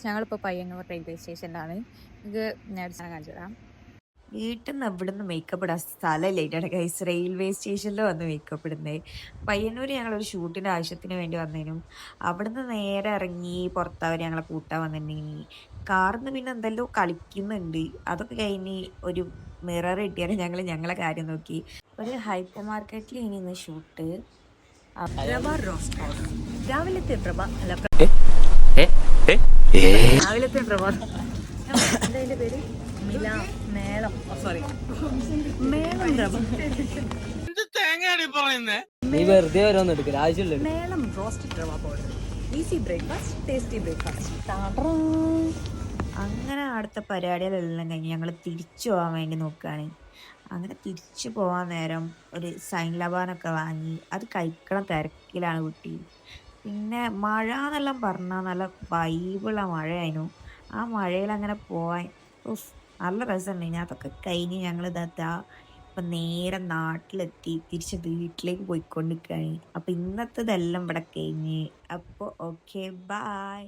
ഞങ്ങളിപ്പോൾ പയ്യന്നൂർ റെയിൽവേ സ്റ്റേഷനിലാണ്. ഇത് ഞാൻ കാണിച്ചു തരാം. വീട്ടിൽ നിന്ന് ഇവിടുന്ന് മേക്കപ്പ് ഇടാൻ സ്ഥലമില്ല ഗൈസ്. റെയിൽവേ സ്റ്റേഷനിൽ വന്ന് മേക്കപ്പ് ഇടുന്നത്. പയ്യന്നൂർ ഞങ്ങളൊരു ഷൂട്ടിൻ്റെ ആവശ്യത്തിന് വേണ്ടി വന്നതിനും അവിടുന്ന് നേരെ ഇറങ്ങി പുറത്തവർ ഞങ്ങളെ കൂട്ടാൻ വന്നിട്ടുണ്ടെങ്കിൽ കാറിന്ന് പിന്നെ എന്തെല്ലോ കളിക്കുന്നുണ്ട്. അതൊക്കെ കഴിഞ്ഞ് ഒരു മിറർ കിട്ടിയാലും ഞങ്ങളെ കാര്യം നോക്കി ഒരു ഹൈപ്പർ മാർക്കറ്റിൽ ഇനി ഇന്ന് ഷൂട്ട്. റവ റോസ്റ്റ് രാവിലത്തെ റവ അല്ല രാവിലത്തെ റവ എന്താ പേര് മേളം സോറി മേളം റവ നീ വെറുതെ ഓരോന്നും എടുക്കില്ല ആവശ്യമില്ല. മേളം റോസ്റ്റഡ് റവ powder easy breakfast tasty breakfast. അങ്ങനെ അടുത്ത പരിപാടികളെല്ലാം കഴിഞ്ഞ് ഞങ്ങൾ തിരിച്ചു പോകാൻ വേണ്ടി നോക്കുകയാണ്. അങ്ങനെ തിരിച്ചു പോകാൻ നേരം ഒരു സൈൻ ലബാനൊക്കെ വാങ്ങി അത് കഴിക്കണം തിരക്കിലാണ് കുട്ടി. പിന്നെ മഴ എന്നെല്ലാം പറഞ്ഞാൽ നല്ല വൈബുള്ള മഴയായിരുന്നു. ആ മഴയിൽ അങ്ങനെ പോവാൻ നല്ല രസമുണ്ട്. ഞാൻ അതൊക്കെ കഴിഞ്ഞ് ഞങ്ങൾ ഇതാ ഇപ്പം നേരെ നാട്ടിലെത്തി തിരിച്ച് വീട്ടിലേക്ക് പോയിക്കൊണ്ടിരിക്കുകയാണ്. അപ്പം ഇന്നത്തെ ഇതെല്ലാം ഇവിടെ കഴിഞ്ഞ്. അപ്പോൾ ഓക്കെ, ബായ്.